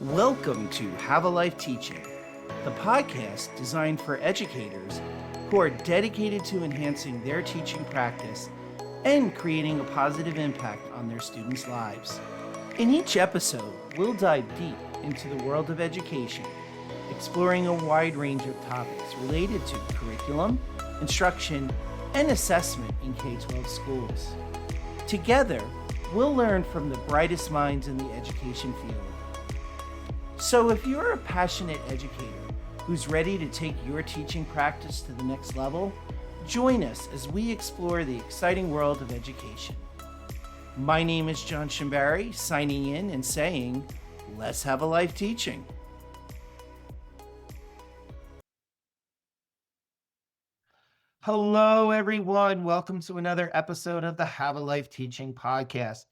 Welcome to Have a Life Teaching, the podcast designed for educators who are dedicated to enhancing their teaching practice and creating a positive impact on their students' lives. In each episode, we'll dive deep into the world of education, exploring a wide range of topics related to curriculum, instruction, and assessment in K-12 schools. Together, we'll learn from the brightest minds in the education field. So if you're a passionate educator who's ready to take your teaching practice to the next level, join us as we explore the exciting world of education. My name is John Shimbari, signing in and saying, let's have a life teaching. Hello, everyone. Welcome to another episode of the Have a Life Teaching podcast.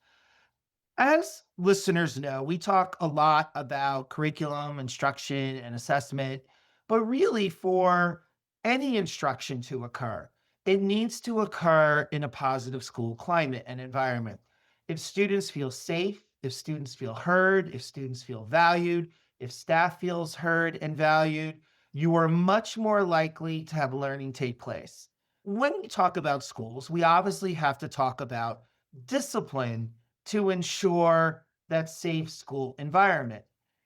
As listeners know, we talk a lot about curriculum, instruction, and assessment, but really for any instruction to occur, it needs to occur in a positive school climate and environment. If students feel safe, if students feel heard, if students feel valued, if staff feels heard and valued, you are much more likely to have learning take place. When we talk about schools, we obviously have to talk about discipline to ensure that safe school environment.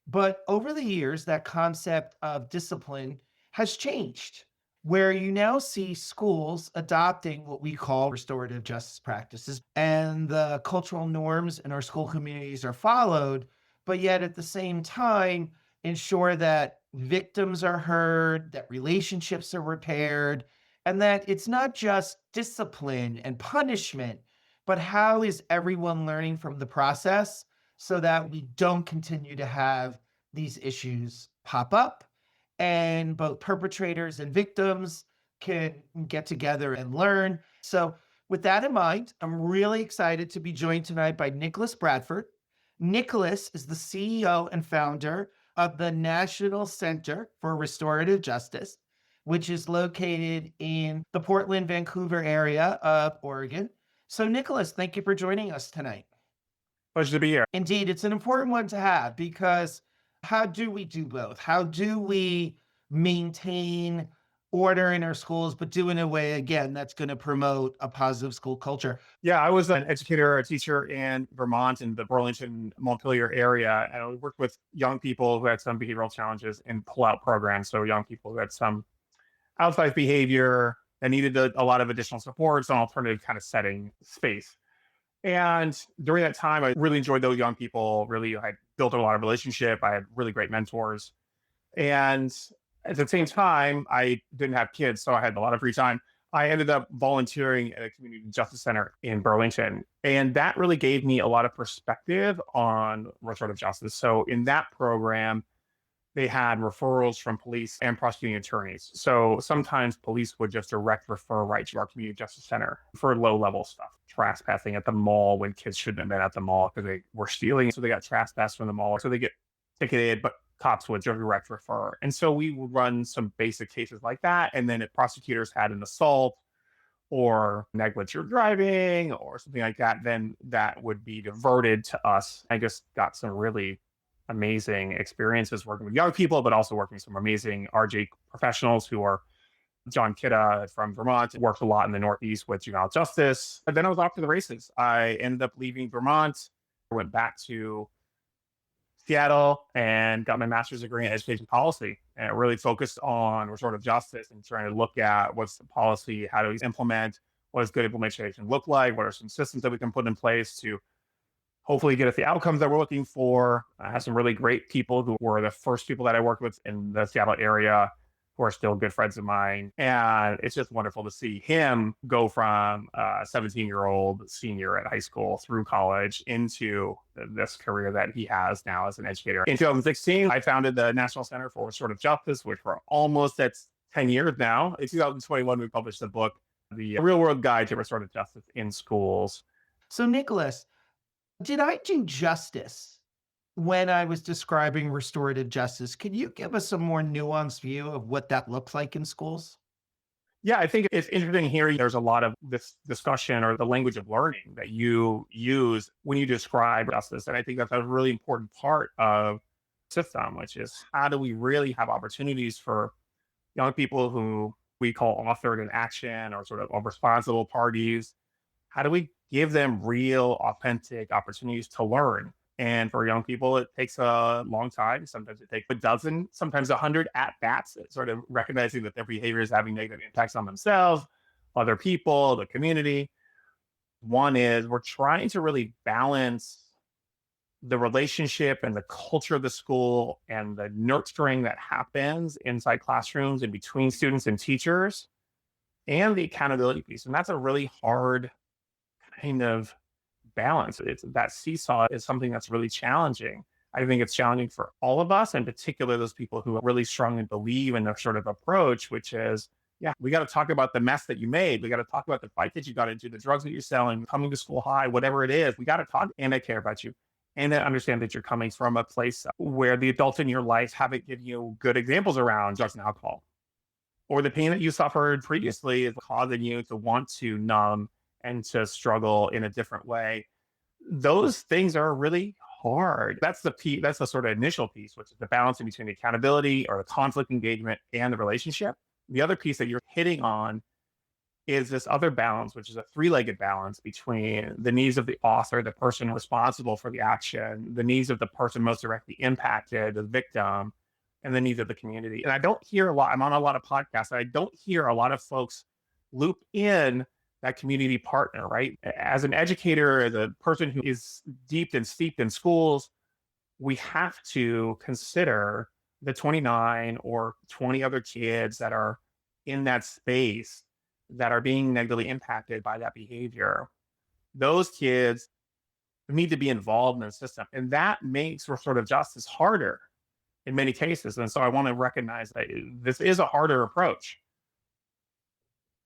But over the years, that concept of discipline has changed, where you now see schools adopting what we call restorative justice practices, and the cultural norms in our school communities are followed, but yet at the same time, ensure that victims are heard, that relationships are repaired, and that it's not just discipline and punishment, but how is everyone learning from the process so that we don't continue to have these issues pop up and both perpetrators and victims can get together and learn. So with that in mind, I'm really excited to be joined tonight by Nicholas Bradford. Nicholas is the CEO and founder of the National Center for Restorative Justice, which is located in the Portland, Vancouver area of Oregon. So, Nicholas, thank you for joining us tonight. Pleasure to be here. Indeed, it's an important one to have because how do we do both? How do we maintain order in our schools, but do in a way, again, that's going to promote a positive school culture? Yeah, I was an educator, a teacher in Vermont in the Burlington, Montpelier area. And I worked with young people who had some behavioral challenges in pull-out programs. So young people who had some outside behavior that needed a lot of additional support, some alternative kind of setting space. And during that time, I really enjoyed those young people. Really, I built a lot of relationship. I had really great mentors. And at the same time, I didn't have kids, so I had a lot of free time. I ended up volunteering at a community justice center in Burlington. And that really gave me a lot of perspective on restorative justice. So in that program, they had referrals from police and prosecuting attorneys. So sometimes police would just direct refer right to our community justice center for low-level stuff. Trespassing at the mall when kids shouldn't have been at the mall because they were stealing. So they got trespassed from the mall. So they get ticketed, but cops would direct refer. And so we would run some basic cases like that. And then if prosecutors had an assault or negligent driving or something like that, then that would be diverted to us. I just got some really amazing experiences working with young people, but also working with some amazing RJ professionals who are John Kidda from Vermont, worked a lot in the Northeast with juvenile justice. And then I was off to the races. I ended up leaving Vermont, went back to Seattle and got my master's degree in education policy. And it really focused on restorative justice and trying to look at what's the policy, how do we implement, what does good implementation look like, what are some systems that we can put in place to hopefully get us the outcomes that we're looking for. I have some really great people who were the first people that I worked with in the Seattle area who are still good friends of mine. And it's just wonderful to see him go from a 17-year-old senior at high school through college into this career that he has now as an educator. In 2016, I founded the National Center for Restorative Justice, which we're almost at 10 years now. In 2021, we published the book, The Real World Guide to Restorative Justice in Schools. So, Nicholas, did I do justice when I was describing restorative justice? Can you give us a more nuanced view of what that looks like in schools? Yeah, I think it's interesting hearing there's a lot of this discussion or the language of learning that you use when you describe justice. And I think that's a really important part of system, which is how do we really have opportunities for young people who we call authored in action or sort of responsible parties? How do we give them real, authentic opportunities to learn? And for young people, it takes a long time. Sometimes it takes a dozen, sometimes 100 at bats, sort of recognizing that their behavior is having negative impacts on themselves, other people, the community. One is we're trying to really balance the relationship and the culture of the school and the nurturing that happens inside classrooms and between students and teachers and the accountability piece. And that's a really hard kind of balance. It's that seesaw is something that's really challenging. I think it's challenging for all of us, in particular those people who really strongly believe in their sort of approach, which is, yeah, we got to talk about the mess that you made. We got to talk about the fight that you got into, the drugs that you're selling, coming to school high, whatever it is. We got to talk, and I care about you. And I understand that you're coming from a place where the adults in your life haven't given you good examples around drugs and alcohol, or the pain that you suffered previously is causing you to want to numb and to struggle in a different way. Those things are really hard. That's the piece, that's the sort of initial piece, which is the balancing between the accountability or the conflict engagement and the relationship. The other piece that you're hitting on is this other balance, which is a three-legged balance between the needs of the author, the person responsible for the action, the needs of the person most directly impacted, the victim, and the needs of the community. And I don't hear a lot, I'm on a lot of podcasts, I don't hear a lot of folks loop in that community partner, right? As an educator, as a person who is deep and steeped in schools, we have to consider the 29 or 20 other kids that are in that space that are being negatively impacted by that behavior. Those kids need to be involved in the system. And that makes restorative justice harder in many cases. And so I want to recognize that this is a harder approach,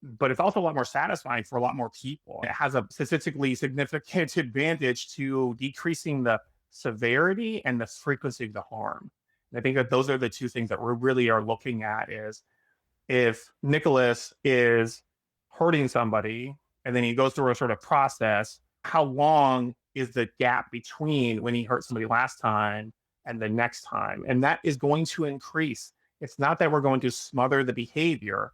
but it's also a lot more satisfying for a lot more people. It has a statistically significant advantage to decreasing the severity and the frequency of the harm. And I think that those are the two things that we really are looking at is if Nicholas is hurting somebody and then he goes through a sort of process, how long is the gap between when he hurt somebody last time and the next time? And that is going to increase. It's not that we're going to smother the behavior,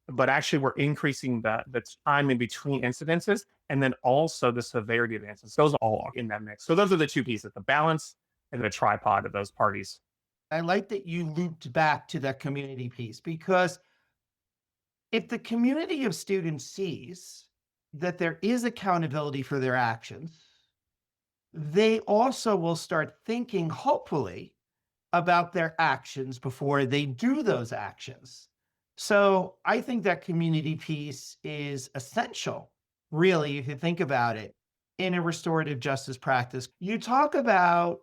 but actually we're increasing the time in between incidences and then also the severity of the incidents. Those are all in that mix. So those are the two pieces, the balance and the tripod of those parties. I like that you looped back to that community piece because if the community of students sees that there is accountability for their actions, they also will start thinking, hopefully, about their actions before they do those actions. So I think that community piece is essential, really, if you think about it, in a restorative justice practice. You talk about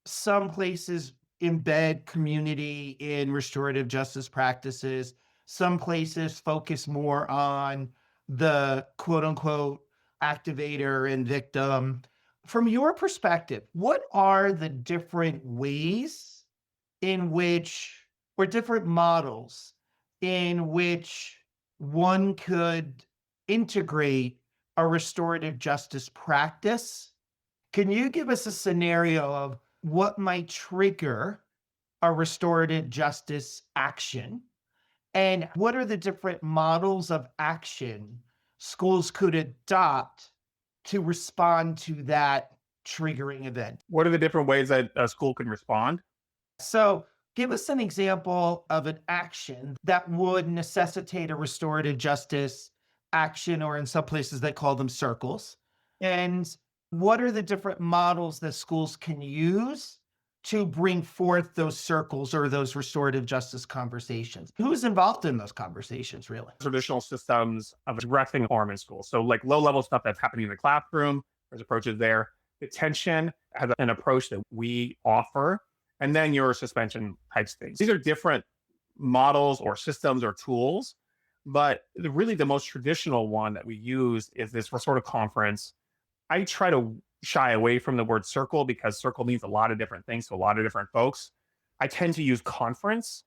some places embed community in restorative justice practices. Some places focus more on the quote unquote activator and victim. From your perspective, what are the different ways in which, or different models in which one could integrate a restorative justice practice? Can you give us a scenario of what might trigger a restorative justice action? And what are the different models of action schools could adopt to respond to that triggering event? What are the different ways that a school can respond? So, give us an example of an action that would necessitate a restorative justice action, or in some places they call them circles. And what are the different models that schools can use to bring forth those circles or those restorative justice conversations? Who's involved in those conversations, really? Traditional systems of addressing harm in school. So, like low level stuff that's happening in the classroom, there's approaches there. Detention has an approach that we offer, and then your suspension types things. These are different models or systems or tools, but really the most traditional one that we use is this sort of conference. I try to shy away from the word circle because circle means a lot of different things to a lot of different folks. I tend to use conference.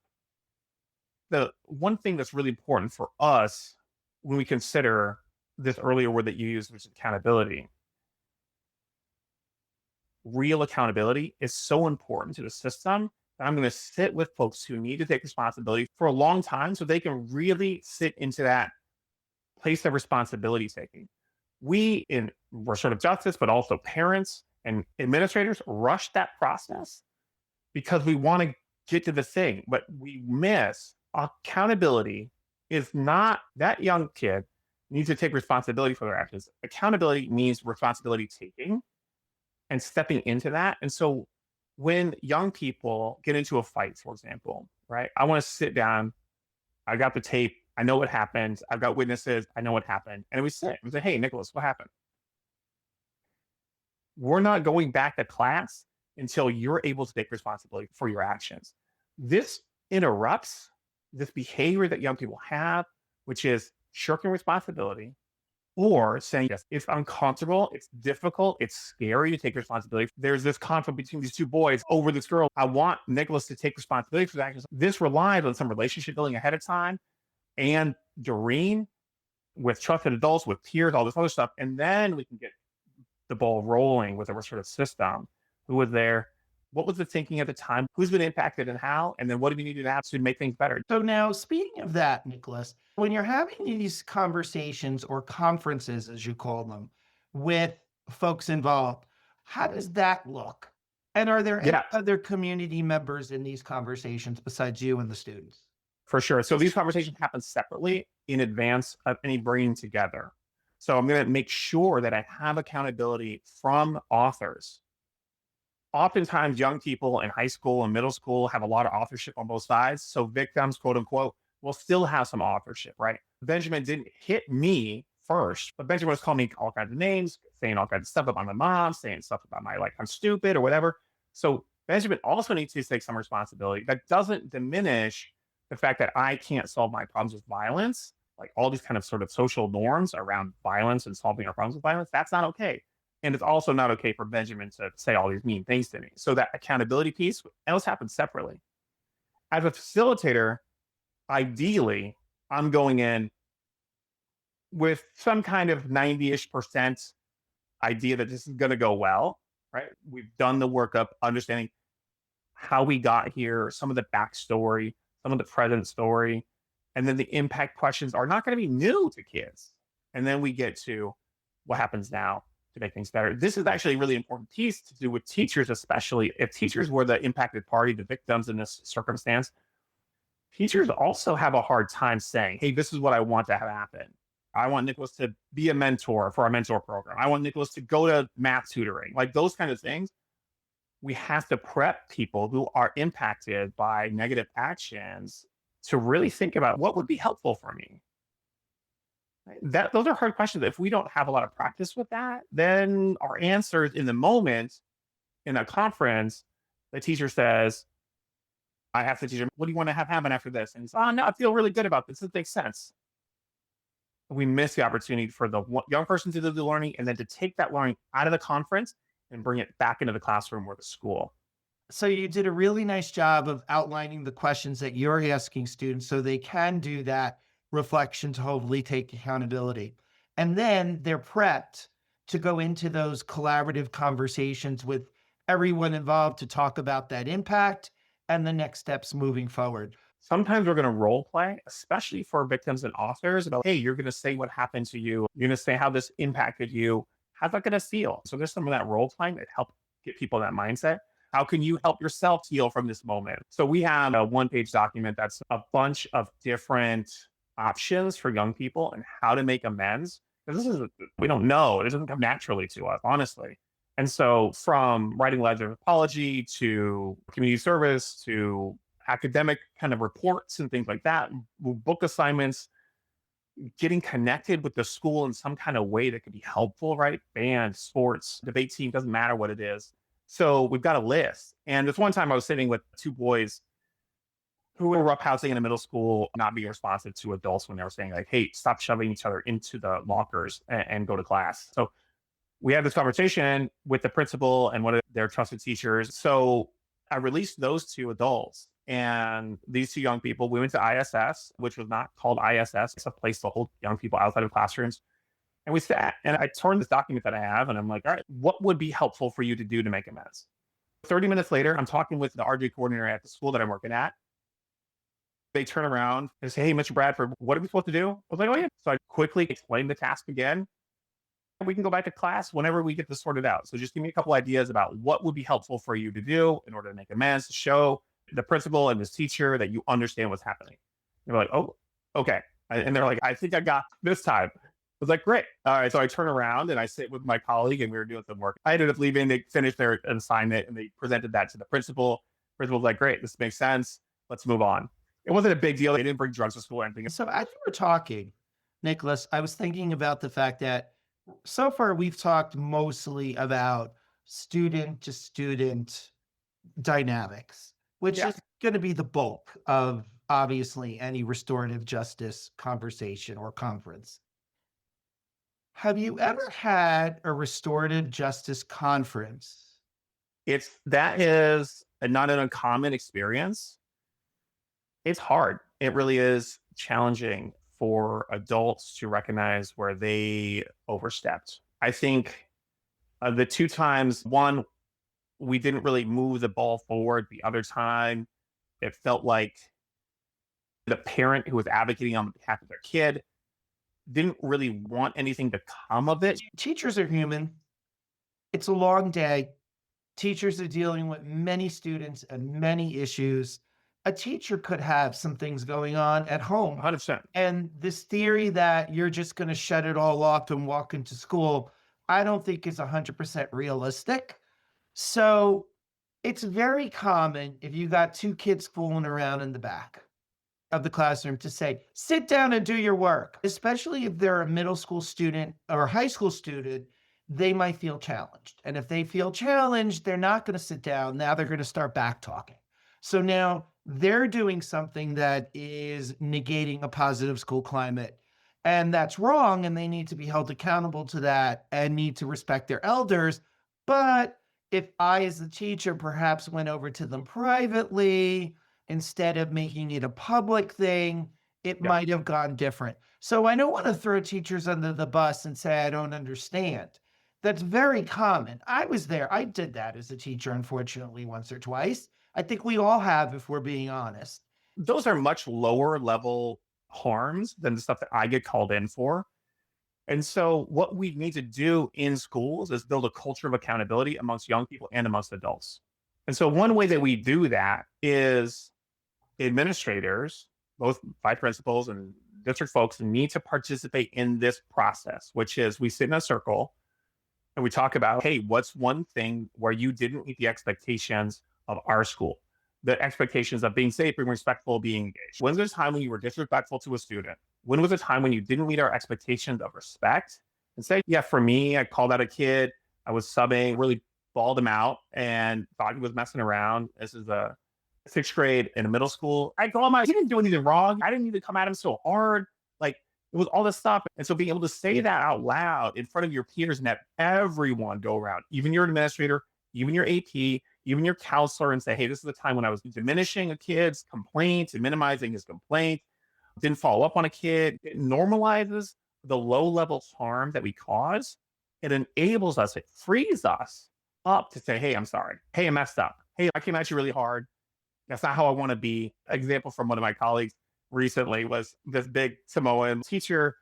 The one thing that's really important for us when we consider this earlier word that you used, which is accountability, real accountability is so important to the system that I'm going to sit with folks who need to take responsibility for a long time so they can really sit into that place of responsibility taking. We in restorative justice, but also parents and administrators rush that process because we want to get to the thing, but we miss accountability is not that young kid needs to take responsibility for their actions. Accountability means responsibility taking and stepping into that. And so when young people get into a fight, for example, right? I want to sit down. I got the tape. I know what happened. I've got witnesses. I know what happened. And we sit and say, hey, Nicholas, what happened? We're not going back to class until you're able to take responsibility for your actions. This interrupts this behavior that young people have, which is shirking responsibility or saying, yes, it's uncomfortable, it's difficult, it's scary to take responsibility. There's this conflict between these two boys over this girl. I want Nicholas to take responsibility for the actions. This relies on some relationship building ahead of time and Doreen with trusted adults, with peers, all this other stuff. And then we can get the ball rolling with a restorative system. Who was there? What was the thinking at the time? Who's been impacted and how? And then what do we need to add to make things better? So now, speaking of that, Nicholas, when you're having these conversations or conferences, as you call them, with folks involved, how does that look? And are there any Yeah, other community members in these conversations besides you and the students? for sure. So these conversations happen separately in advance of any bringing together. So I'm going to make sure that I have accountability from authors. Oftentimes, young people in high school and middle school have a lot of authorship on both sides. So victims, quote unquote, will still have some authorship, right? Benjamin didn't hit me first, but Benjamin was calling me all kinds of names, saying all kinds of stuff about my mom, saying stuff about my, like, I'm stupid or whatever. So Benjamin also needs to take some responsibility. That doesn't diminish the fact that I can't solve my problems with violence, like all these kind of sort of social norms around violence and solving our problems with violence. That's not okay. And it's also not okay for Benjamin to say all these mean things to me. So that accountability piece, those happen separately. As a facilitator, ideally, I'm going in with some kind of 90-ish% idea that this is going to go well, right? We've done the workup, understanding how we got here, some of the backstory, some of the present story, and then the impact questions are not going to be new to kids. And then we get to what happens now to make things better. This is actually a really important piece to do with teachers, especially if teachers were the impacted party, the victims in this circumstance. Teachers also have a hard time saying, hey, this is what I want to have happen. I want Nicholas to be a mentor for our mentor program. I want Nicholas to go to math tutoring, like those kind of things. We have to prep people who are impacted by negative actions to really think about what would be helpful for me. That those are hard questions. If we don't have a lot of practice with that, then our answers in the moment in a conference, the teacher says, I ask the teacher, what do you want to have happen after this? And he's, oh no, I feel really good about this. This makes sense. We miss the opportunity for the young person to do the learning and then to take that learning out of the conference and bring it back into the classroom or the school. So you did a really nice job of outlining the questions that you're asking students so they can do that reflection to hopefully take accountability. And then they're prepped to go into those collaborative conversations with everyone involved to talk about that impact and the next steps moving forward. Sometimes we're going to role play, especially for victims and authors, about, hey, you're going to say what happened to you. You're going to say how this impacted you. How's that going to feel? So there's some of that role playing that help get people in that mindset. How can you help yourself heal from this moment? So we have a one-page document that's a bunch of different options for young people and how to make amends. Because this is, we don't know. It doesn't come naturally to us, honestly. And so from writing letters of apology to community service to academic kind of reports and things like that, book assignments, getting connected with the school in some kind of way that could be helpful, right? Band, sports, debate team, doesn't matter what it is. So we've got a list. And this one time I was sitting with two boys who were roughhousing in a middle school, not being responsive to adults when they were saying, like, hey, stop shoving each other into the lockers and go to class. So we had this conversation with the principal and one of their trusted teachers. So I released those two adults and these two young people. We went to ISS, which was not called ISS. It's a place to hold young people outside of classrooms. And we sat and I turned this document that I have and I'm like, all right, what would be helpful for you to do to make amends? 30 minutes later, I'm talking with the RJ coordinator at the school that I'm working at. They turn around and say, hey, Mr. Bradford, what are we supposed to do? I was like, oh, yeah. So I quickly explained the task again. We can go back to class whenever we get this sorted out. So just give me a couple ideas about what would be helpful for you to do in order to make amends, to show the principal and this teacher that you understand what's happening. They're like, oh, okay. And they're like, I think I got this time. I was like, great. All right. So I turn around and I sit with my colleague and we were doing some work. I ended up leaving. They finished their assignment and they presented that to the principal. Principal's like, great, this makes sense. Let's move on. It wasn't a big deal. They didn't bring drugs to school or anything. So as you were talking, Nicholas, I was thinking about the fact that so far we've talked mostly about student to student dynamics, which Yeah. is going to be the bulk of obviously any restorative justice conversation or conference. Have you ever had a restorative justice conference? That is not an uncommon experience. It's hard. It really is challenging for adults to recognize where they overstepped. I think the two times, one, we didn't really move the ball forward. The other time, it felt like the parent who was advocating on behalf of their kid didn't really want anything to come of it. Teachers are human. It's a long day. Teachers are dealing with many students and many issues. A teacher could have some things going on at home. 100%. And this theory that you're just going to shut it all off and walk into school, I don't think is 100% realistic. So it's very common if you got two kids fooling around in the back of the classroom to say, sit down and do your work, especially if they're a middle school student or a high school student, they might feel challenged. And if they feel challenged, they're not going to sit down. Now they're going to start back talking. So now they're doing something that is negating a positive school climate. And that's wrong. And they need to be held accountable to that and need to respect their elders. But if I, as the teacher, perhaps went over to them privately instead of making it a public thing, it Yeah. might have gone different. So I don't want to throw teachers under the bus and say, I don't understand. That's very common. I was there. I did that as a teacher, unfortunately, once or twice. I think we all have, if we're being honest. Those are much lower level harms than the stuff that I get called in for. And so, what we need to do in schools is build a culture of accountability amongst young people and amongst adults. And so, one way that we do that is administrators, both vice principals and district folks, need to participate in this process, which is we sit in a circle and we talk about, hey, what's one thing where you didn't meet the expectations of our school? The expectations of being safe, being respectful, being engaged. When's there a time when you were disrespectful to a student? When was a time when you didn't meet our expectations of respect? And say, yeah, for me, I called out a kid. I was subbing, really bawled him out and thought he was messing around. This is a sixth grade in a middle school. I told him he didn't do anything wrong. I didn't need to come at him so hard. Like it was all this stuff. And so being able to say that out loud in front of your peers and have everyone go around, even your administrator, even your AP, even your counselor, and say, hey, this is the time when I was diminishing a kid's complaint and minimizing his complaint, didn't follow up on a kid. It normalizes the low level harm that we cause. It enables us, it frees us up to say, hey, I'm sorry. Hey, I messed up. Hey, I came at you really hard. That's not how I want to be. Example from one of my colleagues recently was this big Samoan teacher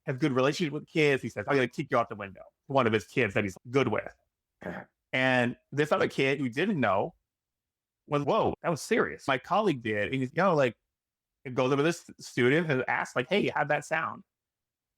has good relationship with kids. He says, I'm going to kick you out the window. One of his kids that he's good with. And this other kid who didn't know was, whoa, that was serious. My colleague did. And he's, like, it goes over this student and asks, like, hey, how'd that sound?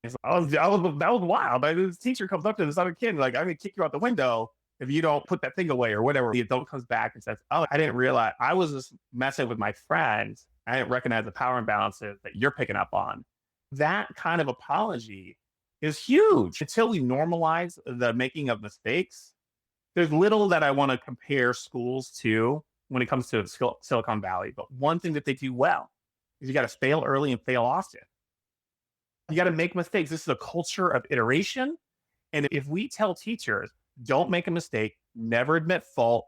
He's like, oh, that was wild. Like, this teacher comes up to this other kid, like, I'm going to kick you out the window if you don't put that thing away or whatever. The adult comes back and says, oh, I didn't realize I was just messing with my friends. I didn't recognize the power imbalances that you're picking up on. That kind of apology is huge. Until we normalize the making of mistakes, there's little that I want to compare schools to when it comes to Silicon Valley. But one thing that they do well is you got to fail early and fail often. You got to make mistakes. This is a culture of iteration. And if we tell teachers, don't make a mistake, never admit fault,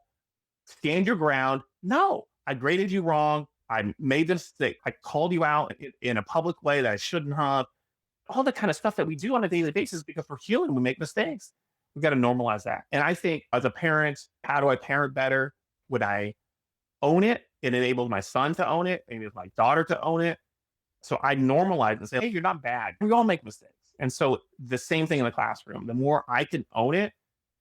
stand your ground. No, I graded you wrong. I made this mistake. I called you out in a public way that I shouldn't have. all the kind of stuff that we do on a daily basis because we're human. We make mistakes. We've got to normalize that. And I think as a parent, how do I parent better? Would I own it? It enabled my son to own it. It enabled my daughter to own it. So I normalize and say, hey, you're not bad. We all make mistakes. And so the same thing in the classroom. The more I can own it,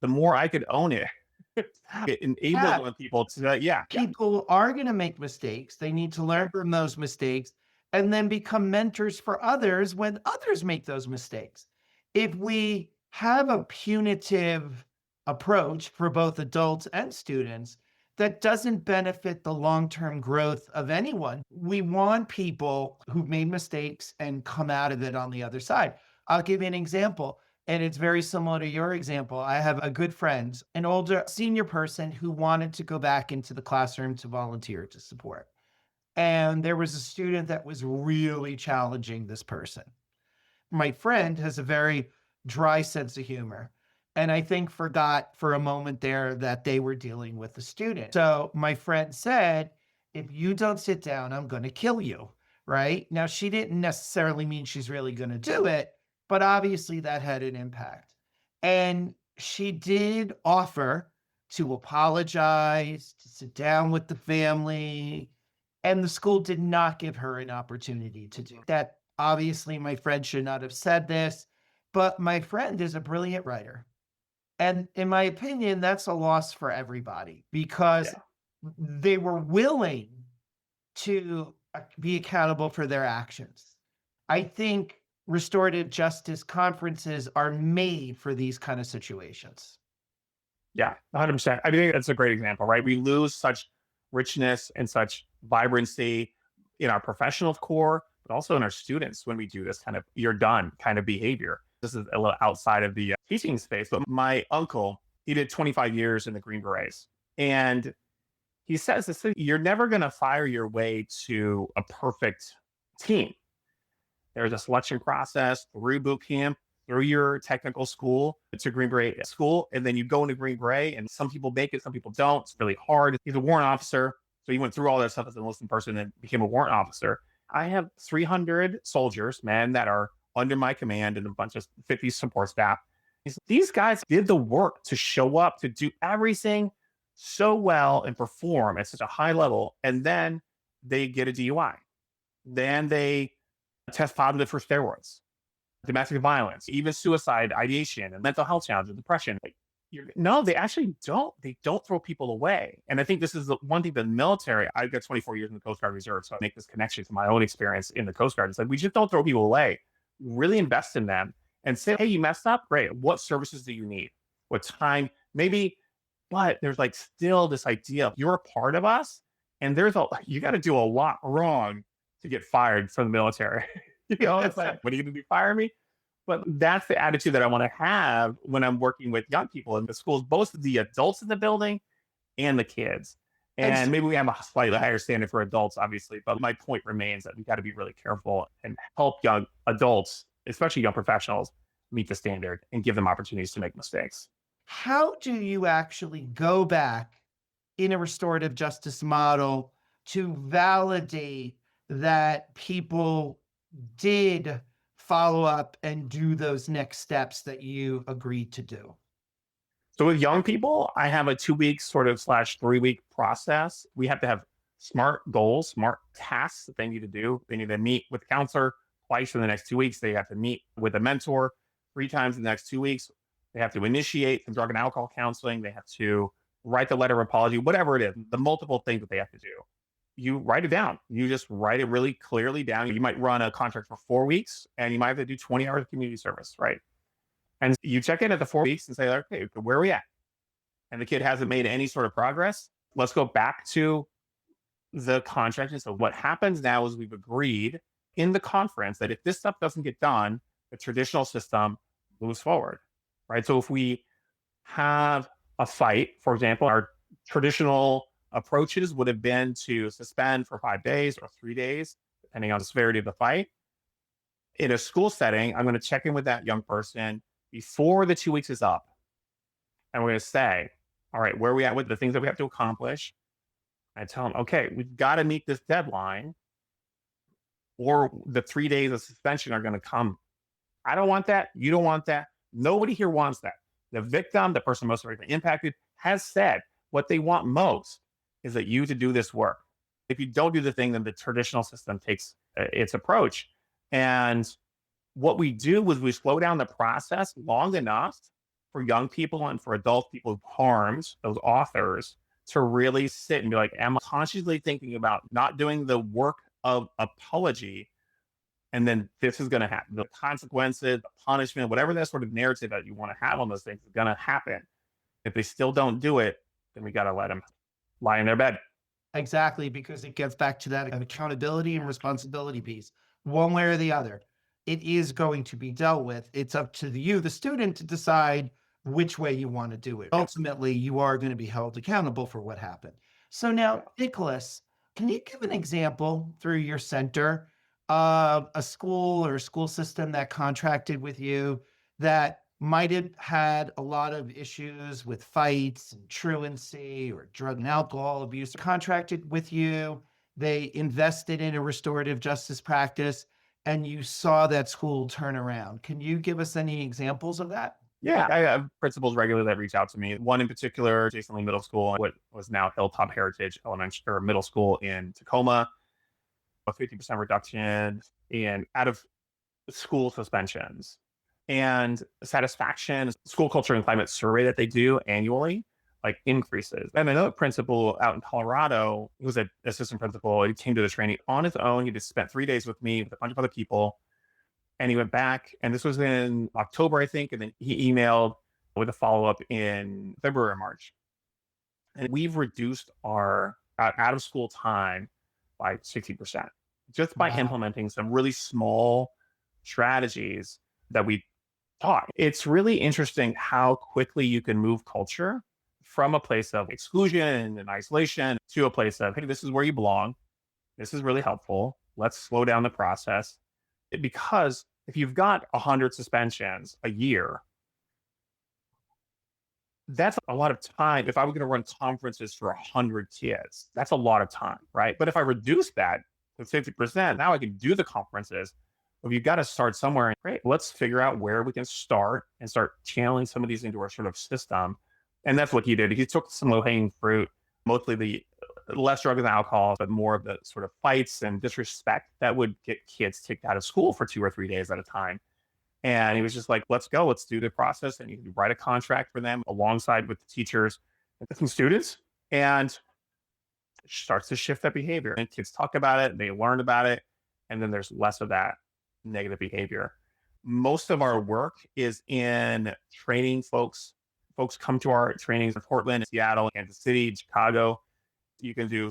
the more I could own it. It enables Yeah, other people to, yeah, yeah, people are going to make mistakes. They need to learn from those mistakes and then become mentors for others when others make those mistakes. If we have a punitive approach for both adults and students, that doesn't benefit the long term growth of anyone. We want people who've made mistakes and come out of it on the other side. I'll give you an example. And it's very similar to your example. I have a good friend, an older senior person who wanted to go back into the classroom to volunteer to support. And there was a student that was really challenging this person. My friend has a very dry sense of humor. And I think forgot for a moment there that they were dealing with the student. So my friend said, if you don't sit down, I'm going to kill you. Right now, she didn't necessarily mean she's really going to do it, but obviously that had an impact. And she did offer to apologize, to sit down with the family, and the school did not give her an opportunity to do that. Obviously, my friend should not have said this, but my friend is a brilliant writer. And in my opinion, that's a loss for everybody because yeah. they were willing to be accountable for their actions. I think restorative justice conferences are made for these kind of situations. Yeah, 100%. I think that's a great example, right? We lose such richness and such vibrancy in our professional core, but also in our students when we do this kind of you're done kind of behavior. This is a little outside of the teaching space, but my uncle, he did 25 years in the Green Berets. And he says this thing, you're never going to fire your way to a perfect team. There's a selection process through boot camp, through your technical school to Green Beret school. And then you go into Green Beret, and some people make it, some people don't. It's really hard. He's a warrant officer. So he went through all that stuff as an enlisted person and became a warrant officer. I have 300 soldiers, men that are under my command and a bunch of 50 support staff. These guys did the work to show up, to do everything so well and perform at such a high level. And then they get a DUI. Then they test positive for steroids, domestic violence, even suicide ideation and mental health challenges, depression. Like, no, they actually don't. They don't throw people away. And I think this is the one thing the military, I've got 24 years in the Coast Guard Reserve, so I make this connection to my own experience in the Coast Guard. It's like, we just don't throw people away. Really invest in them and say, hey, you messed up? Great. What services do you need? What time? Maybe, but there's like still this idea of you're a part of us. And you got to do a lot wrong to get fired from the military. It's like, what are you going to do? Fire me? But that's the attitude that I want to have when I'm working with young people in the schools, both the adults in the building and the kids. And And maybe we have a slightly higher standard for adults, obviously, but my point remains that we got to be really careful and help young adults, especially young professionals, meet the standard and give them opportunities to make mistakes. how do you actually go back in a restorative justice model to validate that people did follow up and do those next steps that you agreed to do? So with young people, I have a 2 week sort of slash 3 week process. We have to have smart goals, smart tasks that they need to do. They need to meet with the counselor twice in the next 2 weeks. They have to meet with a mentor 3 times in the next 2 weeks. They have to initiate some drug and alcohol counseling. They have to write the letter of apology, whatever it is, the multiple things that they have to do. You write it down. You just write it really clearly down. You might run a contract for 4 weeks and you might have to do 20 hours of community service, right? And you check in at the 4 weeks and say, okay, where are we at? And the kid hasn't made any sort of progress. Let's go back to the contract. And so what happens now is we've agreed in the conference that if this stuff doesn't get done, the traditional system moves forward, right? So if we have a fight, for example, our traditional approaches would have been to suspend for 5 days or 3 days, depending on the severity of the fight. In a school setting, I'm going to check in with that young person before the 2 weeks is up. And we're going to say, all right, where are we at with the things that we have to accomplish? I tell them, okay, we've got to meet this deadline, or the 3 days of suspension are going to come. I don't want that. You don't want that. Nobody here wants that. The victim, the person most directly impacted, has said what they want most is that you to do this work. If you don't do the thing, then the traditional system takes its approach. And what we do is we slow down the process long enough for young people and for adult people who've harmed those authors to really sit and be like, am I consciously thinking about not doing the work of apology? And then this is going to happen. The consequences, the punishment, whatever that sort of narrative that you want to have on those things is going to happen. If they still don't do it, then we got to let them lie in their bed. Exactly, because it gets back to that accountability and responsibility piece. One way or the other, it is going to be dealt with. It's up to you, the student, to decide which way you want to do it. Ultimately, you are going to be held accountable for what happened. So now, Nicholas, can you give an example through your center of a school or school system that contracted with you that might have had a lot of issues with fights and truancy or drug and alcohol abuse, contracted with you, they invested in a restorative justice practice, and you saw that school turn around? Can you give us any examples of that? Yeah, I have principals regularly that reach out to me. One in particular, Jason Lee Middle School, what was now Hilltop Heritage Elementary or Middle School in Tacoma, a 50% reduction in out of school suspensions and satisfaction. School culture and climate survey that they do annually, like increases. And another principal out in Colorado, he was an assistant principal. He came to the training on his own. He just spent 3 days with me with a bunch of other people. And he went back, and this was in October, I think. And then he emailed with a follow up in February or March. And we've reduced our out of school time by 60% just by Wow. implementing some really small strategies that we taught. It's really interesting how quickly you can move culture from a place of exclusion and isolation to a place of, hey, this is where you belong. This is really helpful. Let's slow down the process. Because if you've got 100 suspensions a year, that's a lot of time. If I were going to run conferences for 100 kids, that's a lot of time, right? But if I reduce that to 50%, now I can do the conferences. But you've got to start somewhere. Great, let's figure out where we can start and start channeling some of these into our sort of system. And that's what he did. He took some low-hanging fruit, mostly the less drugs and alcohol, but more of the sort of fights and disrespect that would get kids kicked out of school for 2 or 3 days at a time. And he was just like, let's go, let's do the process. And you can write a contract for them alongside with the teachers and some students, and it starts to shift that behavior. And kids talk about it, they learn about it, and then there's less of that negative behavior. Most of our work is in training folks. Folks come to our trainings in Portland, Seattle, Kansas City, Chicago. You can do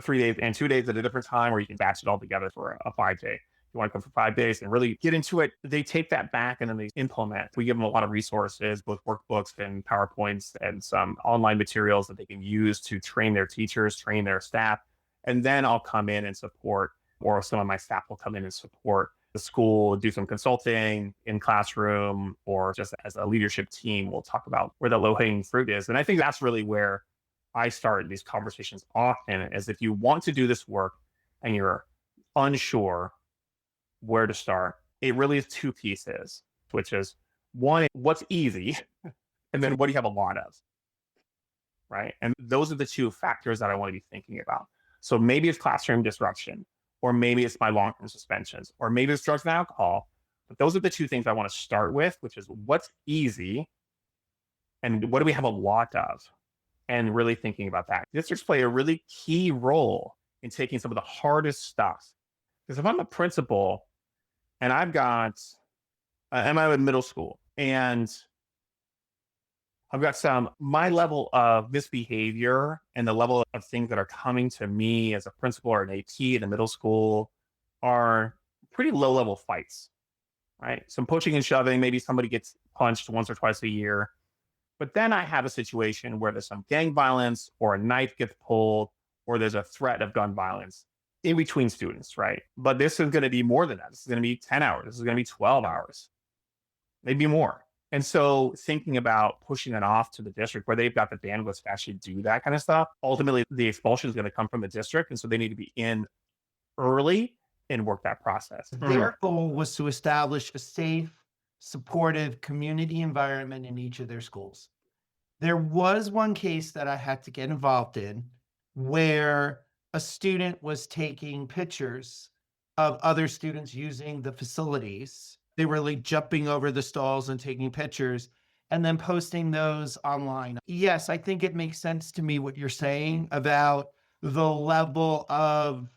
3 days and 2 days at a different time, or you can batch it all together for a 5 day. If you want to come for 5 days and really get into it, they take that back and then they implement. We give them a lot of resources, both workbooks and PowerPoints and some online materials that they can use to train their teachers, train their staff. And then I'll come in and support, or some of my staff will come in and support the school, do some consulting in classroom, or just as a leadership team, we'll talk about where the low hanging fruit is. And I think that's really where I start these conversations often, is if you want to do this work and you're unsure where to start, it really is two pieces, which is one, what's easy, and then what do you have a lot of, right? And those are the two factors that I want to be thinking about. So maybe it's classroom disruption, or maybe it's my long term suspensions, or maybe it's drugs and alcohol. But those are the two things I want to start with, which is what's easy and what do we have a lot of, and really thinking about that. Districts play a really key role in taking some of the hardest stuff. Because if I'm a principal and I've got, am I in middle school and I've got my level of misbehavior and the level of things that are coming to me as a principal or an AP in the middle school are pretty low level fights, right? Some pushing and shoving, maybe somebody gets punched once or twice a year. But then I have a situation where there's some gang violence, or a knife gets pulled, or there's a threat of gun violence in between students, right? But this is going to be more than that. This is going to be 10 hours. This is going to be 12 hours, maybe more. And so thinking about pushing it off to the district where they've got the bandwidth to actually do that kind of stuff, ultimately the expulsion is going to come from the district. And so they need to be in early and work that process. Their goal was to establish a safe, supportive community environment in each of their schools. There was one case that I had to get involved in where a student was taking pictures of other students using the facilities. They were like jumping over the stalls and taking pictures and then posting those online. Yes, I think it makes sense to me what you're saying about the level of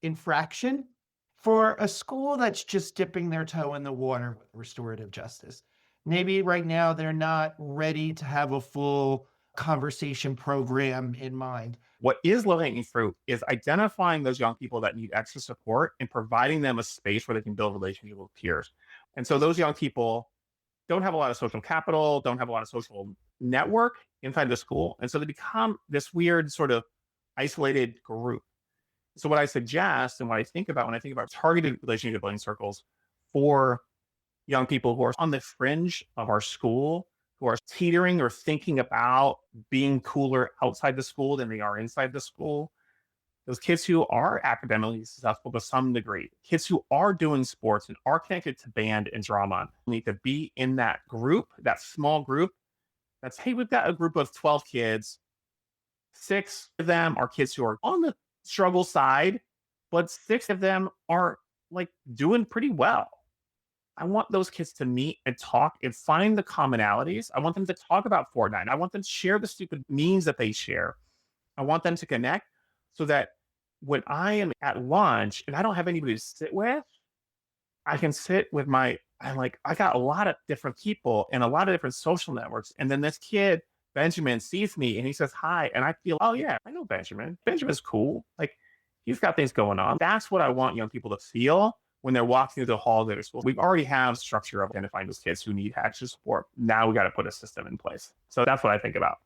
infraction for a school that's just dipping their toe in the water with restorative justice. Maybe right now they're not ready to have a full conversation program in mind. What is low hanging fruit is identifying those young people that need extra support and providing them a space where they can build relationships with peers. And so those young people don't have a lot of social capital, don't have a lot of social network inside the school. And so they become this weird sort of isolated group. So what I suggest and what I think about when I think about targeted relationship building circles for young people who are on the fringe of our school, who are teetering or thinking about being cooler outside the school than they are inside the school. Those kids who are academically successful to some degree, kids who are doing sports and are connected to band and drama need to be in that group, that small group. That's, hey, we've got a group of 12 kids. 6 of them are kids who are on the struggle side, but 6 of them are like doing pretty well. I want those kids to meet and talk and find the commonalities. I want them to talk about Fortnite. I want them to share the stupid memes that they share. I want them to connect so that when I am at lunch and I don't have anybody to sit with, I can sit with I got a lot of different people and a lot of different social networks. And then this kid, Benjamin, sees me and he says hi. And I feel, oh yeah, I know Benjamin. Benjamin's cool. Like he's got things going on. That's what I want young people to feel when they're walking through the halls of their school. We already have structure of identifying those kids who need extra support. Now we got to put a system in place. So that's what I think about.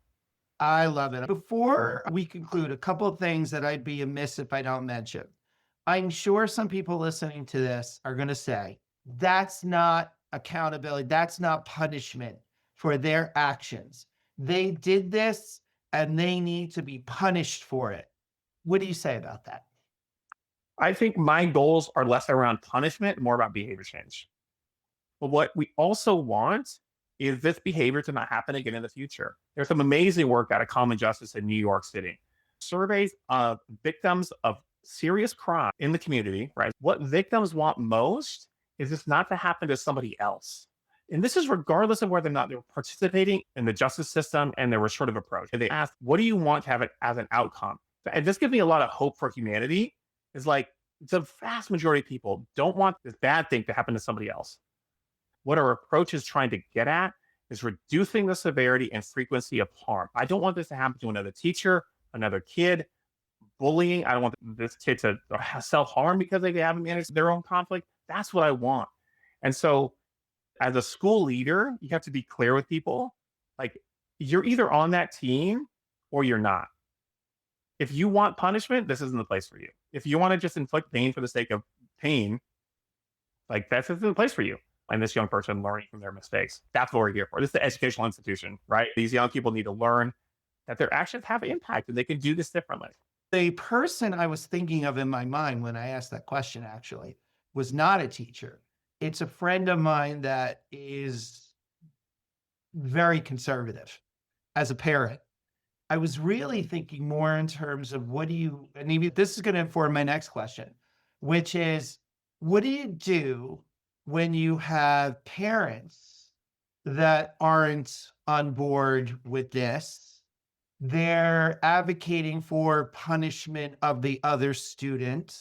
I love it. Before we conclude, a couple of things that I'd be amiss if I don't mention. I'm sure some people listening to this are going to say, that's not accountability. That's not punishment for their actions. They did this and they need to be punished for it. What do you say about that? I think my goals are less around punishment, more about behavior change. But what we also want is this behavior to not happen again in the future. There's some amazing work out of Common Justice in New York City. Surveys of victims of serious crime in the community, right? What victims want most is this not to happen to somebody else. And this is regardless of whether or not they're participating in the justice system and their restorative approach. And they ask, what do you want to have it as an outcome? And this gives me a lot of hope for humanity. Is like the vast majority of people don't want this bad thing to happen to somebody else. What our approach is trying to get at is reducing the severity and frequency of harm. I don't want this to happen to another teacher, another kid, bullying. I don't want this kid to self-harm because they haven't managed their own conflict. That's what I want. And so as a school leader, you have to be clear with people. Like you're either on that team or you're not. If you want punishment, this isn't the place for you. If you want to just inflict pain for the sake of pain, like this isn't the place for you. And this young person learning from their mistakes. That's what we're here for. This is the educational institution, right? These young people need to learn that their actions have impact and they can do this differently. The person I was thinking of in my mind when I asked that question actually was not a teacher. It's a friend of mine that is very conservative as a parent. I was really thinking more in terms of and maybe this is going to inform my next question, which is what do you do when you have parents that aren't on board with this? They're advocating for punishment of the other student.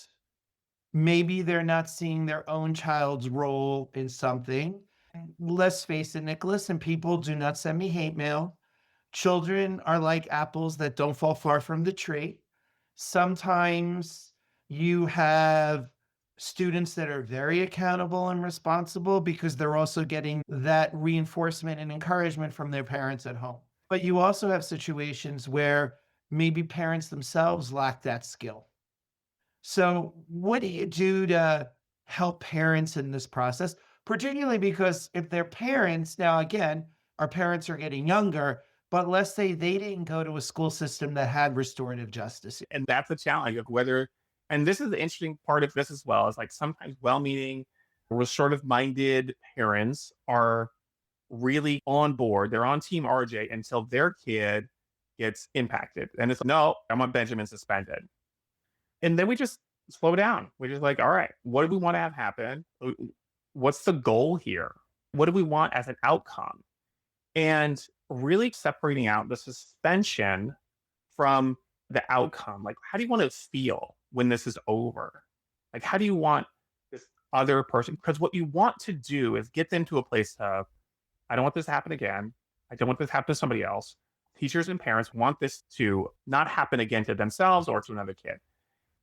Maybe they're not seeing their own child's role in something. Let's face it, Nicholas, and people do not send me hate mail. Children are like apples that don't fall far from the tree. Sometimes you have students that are very accountable and responsible because they're also getting that reinforcement and encouragement from their parents at home. But you also have situations where maybe parents themselves lack that skill. So what do you do to help parents in this process? Particularly because if they're parents, now again, our parents are getting younger, but let's say they didn't go to a school system that had restorative justice. And that's a challenge of whether And this is the interesting part of this as well, is like sometimes well-meaning, restorative minded parents are really on board. They're on team RJ until their kid gets impacted. And it's no, I'm on Benjamin suspended. And then we just slow down. We're just like, all right, what do we want to have happen? What's the goal here? What do we want as an outcome? And really separating out the suspension from the outcome. Like, how do you want to feel when this is over? Like, how do you want this other person? Because what you want to do is get them to a place of, I don't want this to happen again. I don't want this to happen to somebody else. Teachers and parents want this to not happen again to themselves or to another kid.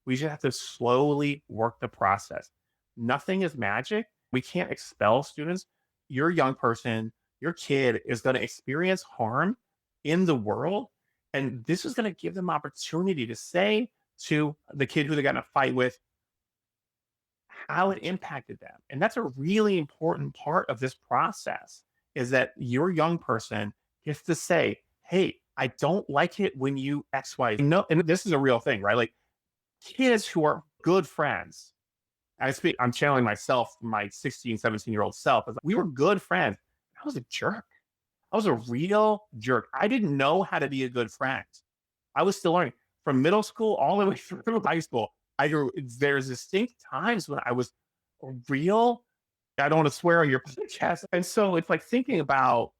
We just have to slowly work the process. Nothing is magic. We can't expel students. Your young person, your kid is going to experience harm in the world. And this is going to give them opportunity to say to the kid who they got in a fight with how it impacted them. And that's a really important part of this process is that your young person gets to say, hey, I don't like it when you X, Y. No, and this is a real thing, right? Like kids who are good friends. I'm channeling myself, my 16, 17-year-old self. We were good friends. I was a jerk. I was a real jerk. I didn't know how to be a good friend. I was still learning from middle school all the way through high school. There's distinct times when I was a real, I don't want to swear on your podcast. And so it's like thinking about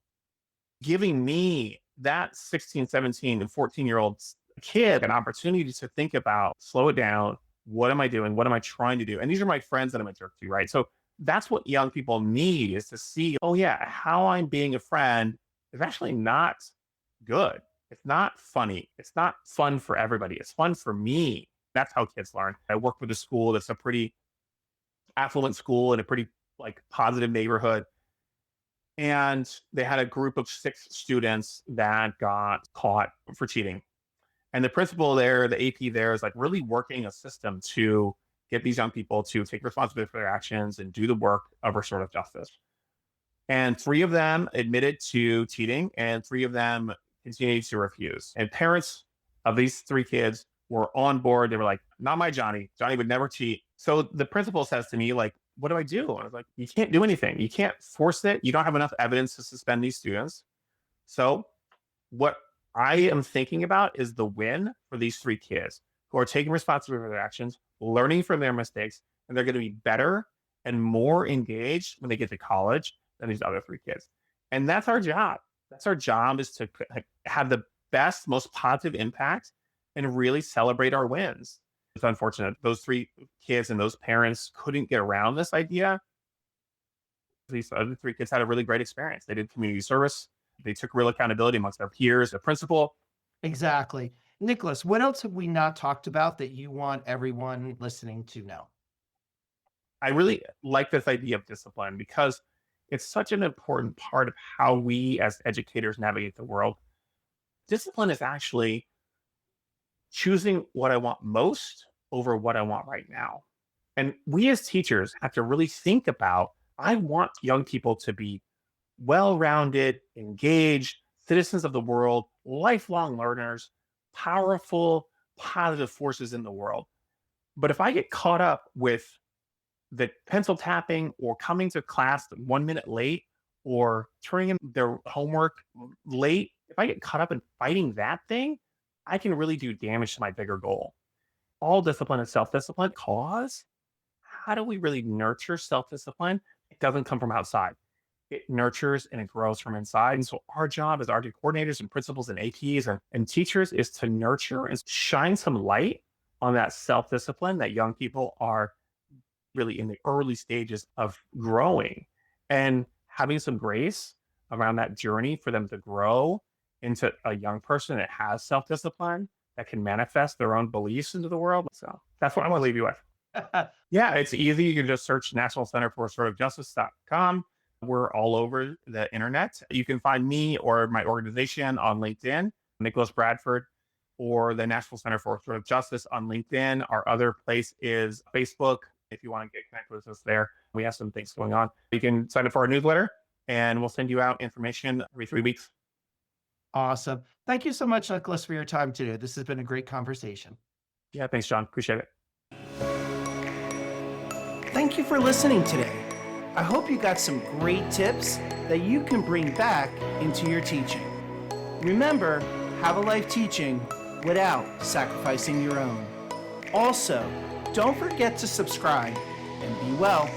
giving me that 16, 17, and 14-year-old kid an opportunity to think about, slow it down. What am I doing? What am I trying to do? And these are my friends that I'm a jerk to, right? So that's what young people need is to see, oh, yeah, how I'm being a friend is actually not good. It's not funny. It's not fun for everybody. It's fun for me. That's how kids learn. I work with a school that's a pretty affluent school in a pretty like positive neighborhood. And they had a group of 6 students that got caught for cheating. And the principal there, the AP there is like really working a system to get these young people to take responsibility for their actions and do the work of restorative justice. And 3 of them admitted to cheating and 3 of them continued to refuse. And parents of these 3 kids were on board. They were like, not my Johnny. Johnny would never cheat. So the principal says to me, like, what do I do? And I was like, you can't do anything. You can't force it. You don't have enough evidence to suspend these students. So what I am thinking about is the win for these 3 kids who are taking responsibility for their actions, learning from their mistakes, and they're going to be better and more engaged when they get to college than these other 3 kids. And that's our job. That's our job is to have the best, most positive impact and really celebrate our wins. It's unfortunate. Those 3 kids and those parents couldn't get around this idea. These other 3 kids had a really great experience. They did community service. They took real accountability amongst their peers, the principal. Exactly. Nicholas, what else have we not talked about that you want everyone listening to know? I really like this idea of discipline because it's such an important part of how we as educators navigate the world. Discipline is actually choosing what I want most over what I want right now. And we as teachers have to really think about I want young people to be well rounded, engaged, citizens of the world, lifelong learners, powerful, positive forces in the world. But if I get caught up with the pencil tapping or coming to class 1 minute late or turning in their homework late, if I get caught up in fighting that thing, I can really do damage to my bigger goal. All discipline is self discipline. Cause how do we really nurture self discipline? It doesn't come from outside. It nurtures and it grows from inside. And so our job as RD coordinators and principals and APs and teachers is to nurture and shine some light on that self-discipline that young people are really in the early stages of growing and having some grace around that journey for them to grow into a young person that has self-discipline that can manifest their own beliefs into the world. So that's what I'm going to leave you with. Yeah, it's easy. You can just search National Center for Restorative Justice.com. We're all over the internet. You can find me or my organization on LinkedIn, Nicholas Bradford, or the National Center for Restorative Justice on LinkedIn. Our other place is Facebook. If you want to get connected with us there, we have some things going on. You can sign up for our newsletter and we'll send you out information every 3 weeks. Awesome. Thank you so much, Nicholas, for your time today. This has been a great conversation. Yeah, thanks, John. Appreciate it. Thank you for listening today. I hope you got some great tips that you can bring back into your teaching. Remember, have a life teaching without sacrificing your own. Also, don't forget to subscribe and be well.